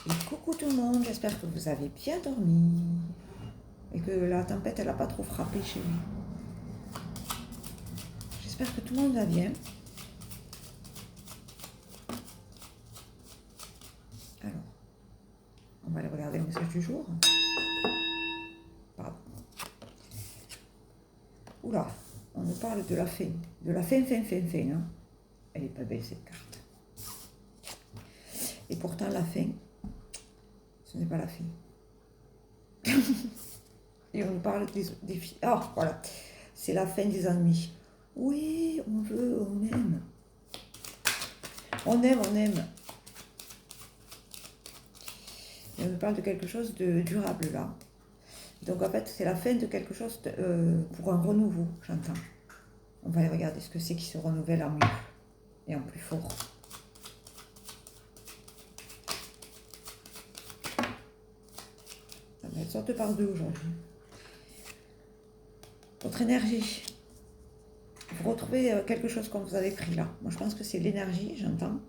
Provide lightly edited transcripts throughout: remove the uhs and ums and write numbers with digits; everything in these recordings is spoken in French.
Et coucou tout le monde, j'espère que vous avez bien dormi et que la tempête elle n'a pas trop frappé chez vous. J'espère que tout le monde va bien. Alors, on va aller regarder le message du jour. Pardon. Oula, on nous parle de la fin. De la fin. Hein. Elle est pas belle cette carte. Et pourtant la fin, ce n'est pas la fin. Et on nous parle des filles. Ah, voilà. C'est la fin des ennuis. Oui, on veut, on aime. On aime. Et on nous parle de quelque chose de durable là. Donc en fait, c'est la fin de quelque chose pour un renouveau, j'entends. On va aller regarder ce que c'est qui se renouvelle en mieux et en plus fort. Ça va être sorte par deux aujourd'hui. Votre énergie. Vous retrouvez quelque chose qu'on vous avez pris là. Moi je pense que c'est l'énergie, j'entends.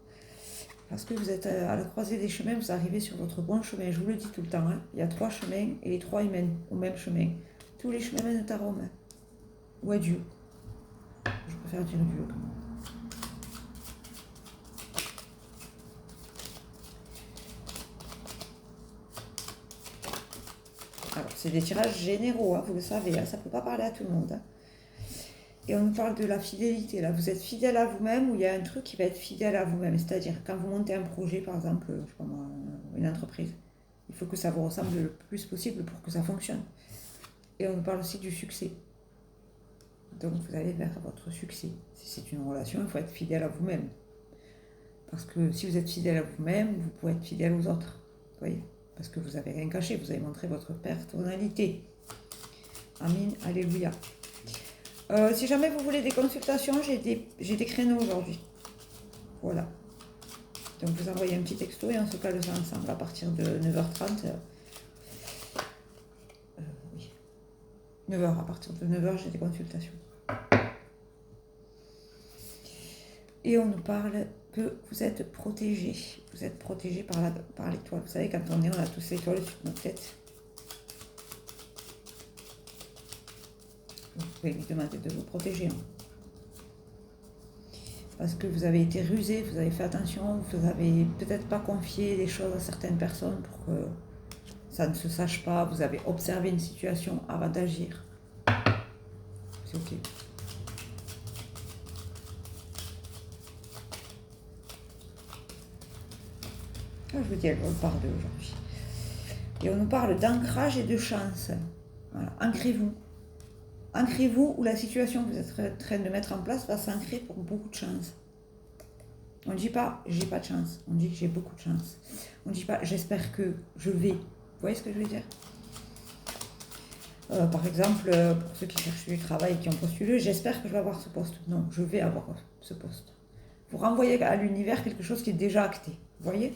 Parce que vous êtes à la croisée des chemins, vous arrivez sur votre bon chemin. Je vous le dis tout le temps. Hein. Il y a 3 chemins et les 3 ils mènent au même chemin. Tous les chemins mènent à Rome. Ou à Dieu. Je préfère dire Dieu. Alors, c'est des tirages généraux, hein, vous le savez, hein, ça ne peut pas parler à tout le monde. Hein. Et on nous parle de la fidélité, là. Vous êtes fidèle à vous-même ou il y a un truc qui va être fidèle à vous-même. C'est-à-dire, quand vous montez un projet, par exemple, je sais pas moi, une entreprise, il faut que ça vous ressemble le plus possible pour que ça fonctionne. Et on nous parle aussi du succès. Donc, vous allez vers votre succès. Si c'est une relation, il faut être fidèle à vous-même. Parce que si vous êtes fidèle à vous-même, vous pouvez être fidèle aux autres. Vous voyez ? Parce que vous n'avez rien caché, vous avez montré votre personnalité. Amin, alléluia. Si jamais vous voulez des consultations, j'ai des créneaux aujourd'hui. Voilà. Donc vous envoyez un petit texto et on se cale ça ensemble à partir de 9h30. Oui. 9h, à partir de 9h, j'ai des consultations. Et on nous parle que vous êtes protégé. Vous êtes protégé par l'étoile. Vous savez, quand on est, on a tous l'étoile sur notre tête. Vous pouvez lui demander de vous protéger. Hein. Parce que vous avez été rusé, vous avez fait attention, vous n'avez peut-être pas confié des choses à certaines personnes pour que ça ne se sache pas. Vous avez observé une situation avant d'agir. C'est ok. Je vous dis, elle parle d'aujourd'hui. Et on nous parle d'ancrage et de chance. Voilà. Ancrez-vous. Ancrez-vous où la situation que vous êtes en train de mettre en place va s'ancrer pour beaucoup de chance. On ne dit pas j'ai pas de chance, on dit que j'ai beaucoup de chance. On ne dit pas j'espère que je vais. Vous voyez ce que je veux dire ? Par exemple, pour ceux qui cherchent du travail et qui ont postulé, j'espère que je vais avoir ce poste. Non, je vais avoir ce poste. Vous renvoyez à l'univers quelque chose qui est déjà acté. Vous voyez ?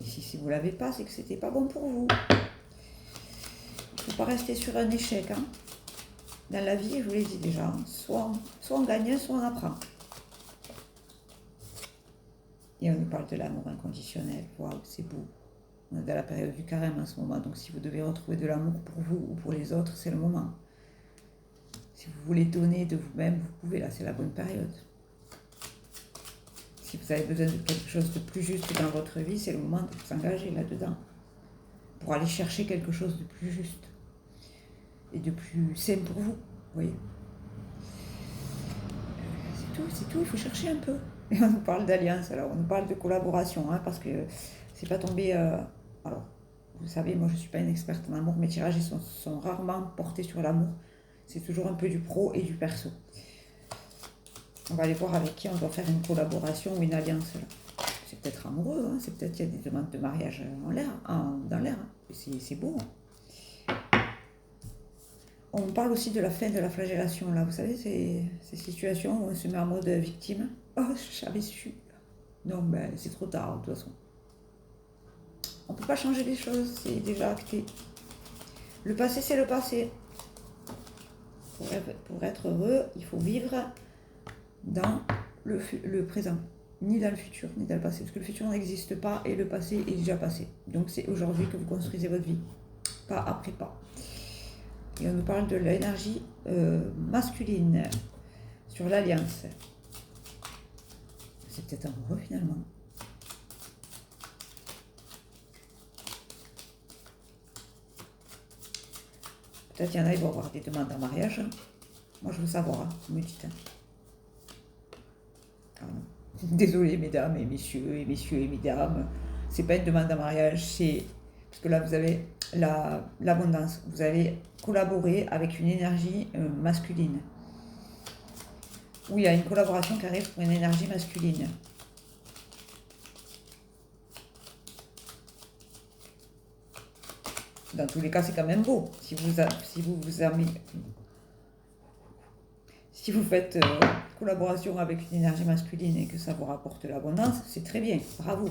Et si vous ne l'avez pas, c'est que c'était pas bon pour vous. Il ne faut pas rester sur un échec. Hein. Dans la vie, je vous l'ai dit déjà, hein, soit on gagne, soit on apprend. Et on nous parle de l'amour inconditionnel. Waouh, c'est beau. On est dans la période du carême en ce moment, donc si vous devez retrouver de l'amour pour vous ou pour les autres, c'est le moment. Si vous voulez donner de vous-même, vous pouvez, là, c'est la bonne période. Si vous avez besoin de quelque chose de plus juste dans votre vie, c'est le moment de vous engager là-dedans. Pour aller chercher quelque chose de plus juste. Et de plus sain pour vous, voyez. C'est tout, il faut chercher un peu. Et on nous parle d'alliance, alors on nous parle de collaboration, hein, parce que c'est pas tombé... alors, vous savez, moi je suis pas une experte en amour, mes tirages sont rarement portés sur l'amour. C'est toujours un peu du pro et du perso. On va aller voir avec qui on doit faire une collaboration ou une alliance. Là. C'est peut-être amoureux, hein, c'est peut-être qu'il y a des demandes de mariage dans l'air. Hein. C'est beau. Hein. On parle aussi de la fin de la flagellation, là, vous savez, ces situations où on se met en mode victime. Oh, j'avais su. Non, ben, c'est trop tard, de toute façon. On ne peut pas changer les choses, c'est déjà acté. Le passé, c'est le passé. Pour être heureux, il faut vivre dans le présent, ni dans le futur, ni dans le passé. Parce que le futur n'existe pas et le passé est déjà passé. Donc c'est aujourd'hui que vous construisez votre vie, pas après pas. Et on nous parle de l'énergie masculine sur l'alliance. C'est peut-être amoureux finalement. Peut-être qu'il y en a, ils vont avoir des demandes en mariage. Moi, je veux savoir, hein, vous me dites. Ah, désolé, mesdames et messieurs, et messieurs et mesdames. C'est pas une demande en mariage, c'est... Parce que là, vous avez l'abondance. Vous allez collaborer avec une énergie masculine. Où il y a une collaboration qui arrive pour une énergie masculine. Dans tous les cas, c'est quand même beau. Si vous faites collaboration avec une énergie masculine et que ça vous rapporte l'abondance, c'est très bien. Bravo.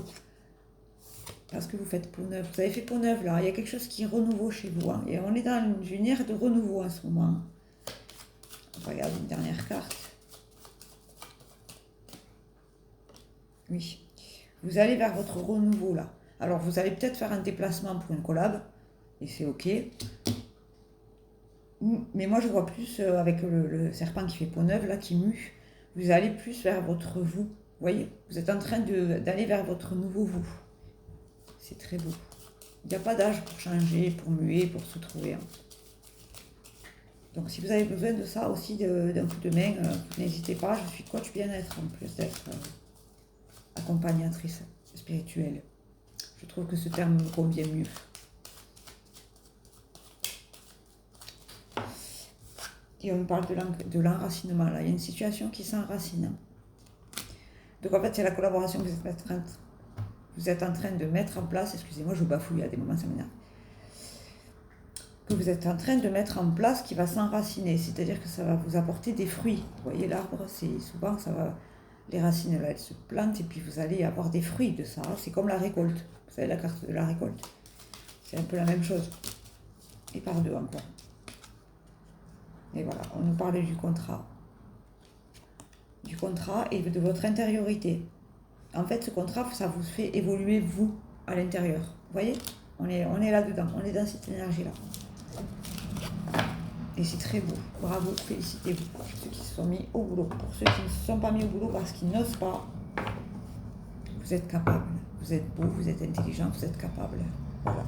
Parce que vous faites peau neuve. Vous avez fait peau neuve là. Il y a quelque chose qui est renouveau chez vous. Hein. Et on est dans une ère de renouveau en ce moment. On regarde une dernière carte. Oui. Vous allez vers votre renouveau là. Alors vous allez peut-être faire un déplacement pour une collab. Et c'est ok. Mais moi je vois plus avec le serpent qui fait peau neuve là, qui mue. Vous allez plus vers votre vous. Vous voyez, vous êtes en train d'aller vers votre nouveau vous. C'est très beau. Il n'y a pas d'âge pour changer, pour muer, pour se trouver. Hein. Donc si vous avez besoin de ça aussi, d'un coup de main, n'hésitez pas. Je suis coach bien-être en plus d'être accompagnatrice spirituelle. Je trouve que ce terme me convient mieux. Et on parle de l'enracinement. Là, il y a une situation qui s'enracine. Donc en fait, c'est la collaboration que vous êtes en train de mettre en place. Excusez-moi, je bafouille à des moments, ça m'énerve. Que vous êtes en train de mettre en place qui va s'enraciner. C'est-à-dire que ça va vous apporter des fruits. Vous voyez, l'arbre, c'est souvent, ça va... Les racines, là, elles se plantent et puis vous allez avoir des fruits de ça. C'est comme la récolte. Vous savez, la carte de la récolte. C'est un peu la même chose. Et par deux encore. Et voilà, on nous parle du contrat. Du contrat et de votre intériorité. En fait, ce contrat, ça vous fait évoluer vous, à l'intérieur. Vous voyez, on est là-dedans, on est dans cette énergie-là. Et c'est très beau. Bravo, félicitez-vous pour ceux qui se sont mis au boulot. Pour ceux qui ne se sont pas mis au boulot parce qu'ils n'osent pas, vous êtes capable. Vous êtes beau, vous êtes intelligent, vous êtes capable. Voilà.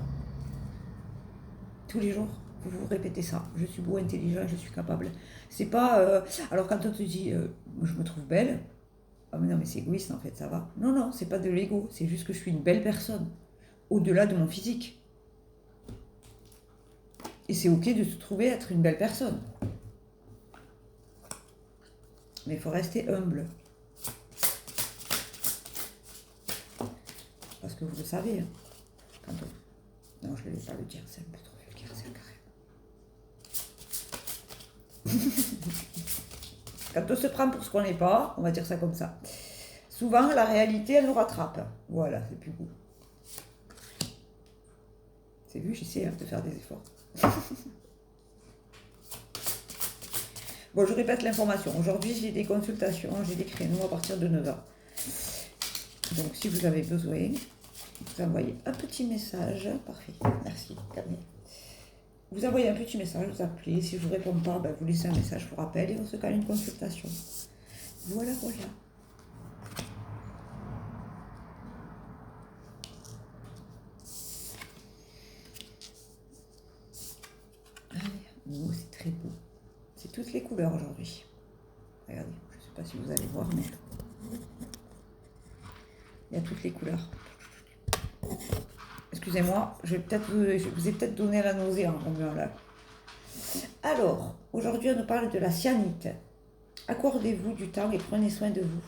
Tous les jours. Vous vous répétez ça, je suis beau, intelligent, je suis capable. C'est pas... alors quand on te dit, je me trouve belle, ah mais non mais c'est égoïste en fait, ça va. Non, non, c'est pas de l'ego, c'est juste que je suis une belle personne, au-delà de mon physique. Et c'est ok de se trouver être une belle personne. Mais il faut rester humble. Parce que vous le savez, hein, quand on... Non, je ne vais pas le dire, c'est un peu trop vulgaire, c'est carré. Quand on se prend pour ce qu'on n'est pas, on va dire ça comme ça. Souvent, la réalité, elle nous rattrape. Voilà, c'est plus beau. C'est vu, j'essaie de faire des efforts. Bon, je répète l'information. Aujourd'hui, j'ai des consultations, j'ai des créneaux à partir de 9h. Donc, si vous avez besoin, vous envoyez un petit message. Parfait, merci, Camille. Vous envoyez un petit message, vous appelez. Si je ne vous réponds pas, ben, vous laissez un message pour rappel et on se cale une consultation. Voilà, voilà. Oh, c'est très beau. C'est toutes les couleurs aujourd'hui. Regardez, je ne sais pas si vous allez voir, mais il y a toutes les couleurs. Excusez-moi, je vous ai peut-être donné la nausée en remuant là. Alors, aujourd'hui, on nous parle de la cyanite. Accordez-vous du temps et prenez soin de vous.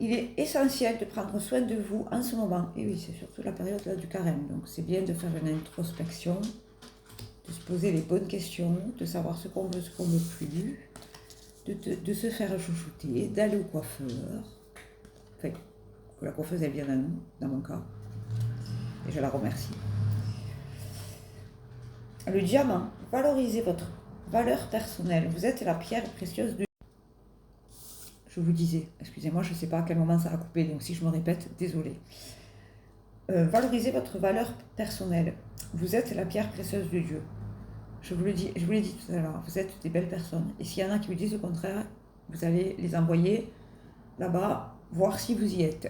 Il est essentiel de prendre soin de vous en ce moment. Et oui, c'est surtout la période là, du carême. Donc, c'est bien de faire une introspection, de se poser les bonnes questions, de savoir ce qu'on veut, ce qu'on ne veut plus, de se faire chouchouter, d'aller au coiffeur. Enfin, que la coiffeuse, elle vienne à nous, dans mon cas. Et je la remercie. Le diamant, valorisez votre valeur personnelle. Vous êtes la pierre précieuse de... je vous disais, excusez-moi, je ne sais pas à quel moment ça a coupé, donc si je me répète, désolé. Valorisez votre valeur personnelle. Vous êtes la pierre précieuse de Dieu. Je vous l'ai dit tout à l'heure, vous êtes des belles personnes. Et s'il y en a qui vous disent le contraire, vous allez les envoyer là-bas, voir si vous y êtes.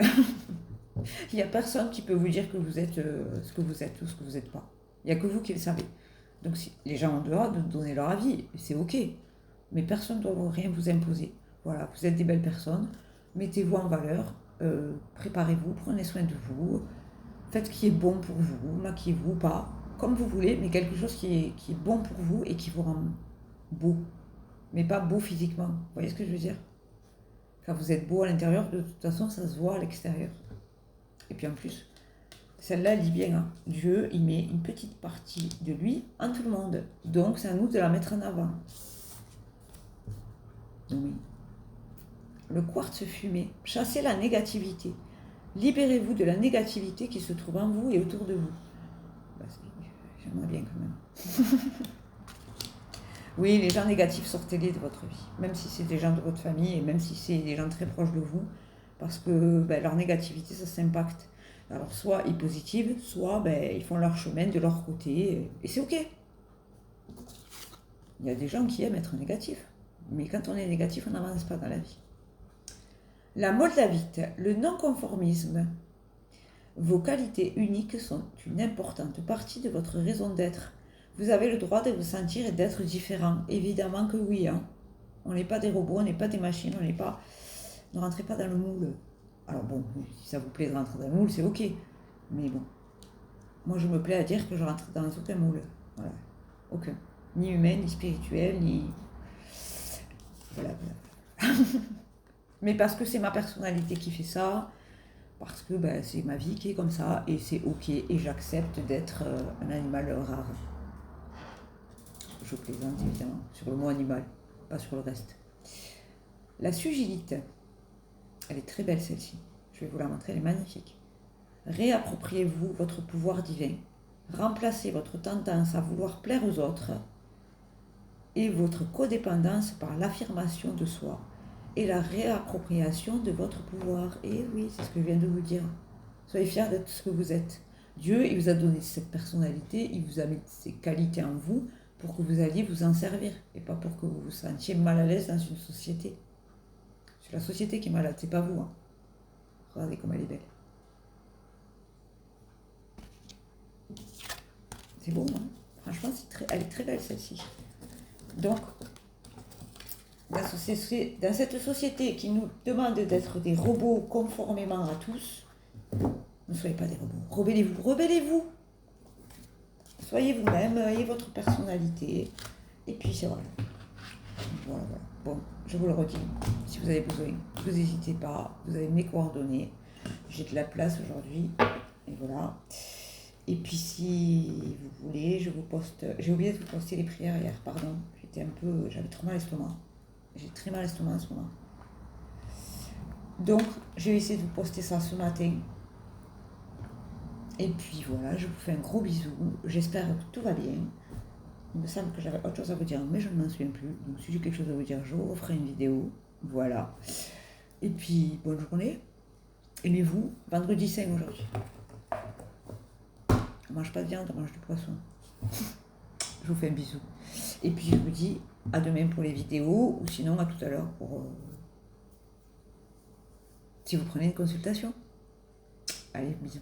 Il n'y a personne qui peut vous dire que vous êtes ce que vous êtes ou ce que vous n'êtes pas. Il n'y a que vous qui le savez. Donc si les gens ont le droit de donner leur avis, c'est ok. Mais personne ne doit rien vous imposer. Voilà, vous êtes des belles personnes, mettez-vous en valeur, préparez-vous, prenez soin de vous, faites ce qui est bon pour vous, maquillez-vous, pas, comme vous voulez, mais quelque chose qui est bon pour vous et qui vous rend beau. Mais pas beau physiquement, vous voyez ce que je veux dire? Quand vous êtes beau à l'intérieur, de toute façon, ça se voit à l'extérieur. Et puis en plus, celle-là, elle dit bien, hein, Dieu, il met une petite partie de lui en tout le monde. Donc, c'est à nous de la mettre en avant. Oui. Le quartz fumé, chassez la négativité. Libérez-vous de la négativité qui se trouve en vous et autour de vous. Bah, j'aimerais bien quand même. Oui, les gens négatifs, sortez-les de votre vie. Même si c'est des gens de votre famille et même si c'est des gens très proches de vous. Parce que leur négativité, ça s'impacte. Alors, soit ils positivent, soit ils font leur chemin de leur côté. Et c'est ok. Il y a des gens qui aiment être négatifs. Mais quand on est négatif, on n'avance pas dans la vie. La moldavite, le non-conformisme. Vos qualités uniques sont une importante partie de votre raison d'être. Vous avez le droit de vous sentir et d'être différent. Évidemment que oui. Hein. On n'est pas des robots, on n'est pas des machines, on n'est pas... Ne rentrez pas dans le moule. Alors bon, si ça vous plaît de rentrer dans le moule, c'est ok. Mais bon, moi je me plais à dire que je rentre dans aucun moule. Voilà, aucun. Ni humain, ni spirituel, ni... Voilà. Mais parce que c'est ma personnalité qui fait ça, parce que c'est ma vie qui est comme ça, et c'est ok, et j'accepte d'être un animal rare. Je plaisante évidemment sur le mot animal, pas sur le reste. La sugilite, elle est très belle celle-ci, je vais vous la montrer, elle est magnifique. Réappropriez-vous votre pouvoir divin, remplacez votre tendance à vouloir plaire aux autres et votre codépendance par l'affirmation de soi et la réappropriation de votre pouvoir. Et oui, c'est ce que je viens de vous dire. Soyez fiers d'être ce que vous êtes. Dieu, il vous a donné cette personnalité, il vous a mis ces qualités en vous pour que vous alliez vous en servir et pas pour que vous vous sentiez mal à l'aise dans une société. C'est la société qui est malade, c'est pas vous. Hein. Regardez comme elle est belle. C'est beau, hein. Franchement, elle est très belle celle-ci. Donc, dans cette société qui nous demande d'être des robots conformément à tous, ne soyez pas des robots. Rebellez-vous, rebellez-vous. Soyez vous-même, ayez votre personnalité. Et puis, c'est vrai. Voilà. Bon, je vous le redis. Si vous avez besoin, vous n'hésitez pas. Vous avez mes coordonnées. J'ai de la place aujourd'hui. Et voilà. Et puis, si vous voulez, je vous poste... J'ai oublié de vous poster les prières hier, pardon. J'avais trop mal à l'estomac. J'ai très mal à l'estomac en ce moment. Donc, je vais essayer de vous poster ça ce matin. Et puis voilà, je vous fais un gros bisou. J'espère que tout va bien. Il me semble que j'avais autre chose à vous dire, mais je ne m'en souviens plus. Donc, si j'ai quelque chose à vous dire, je vous referai une vidéo. Voilà. Et puis, bonne journée. Aimez-vous. Vendredi saint aujourd'hui. On mange pas de viande, on mange du poisson. Je vous fais un bisou. Et puis je vous dis à demain pour les vidéos, ou sinon à tout à l'heure pour si vous prenez une consultation. Allez, bisous.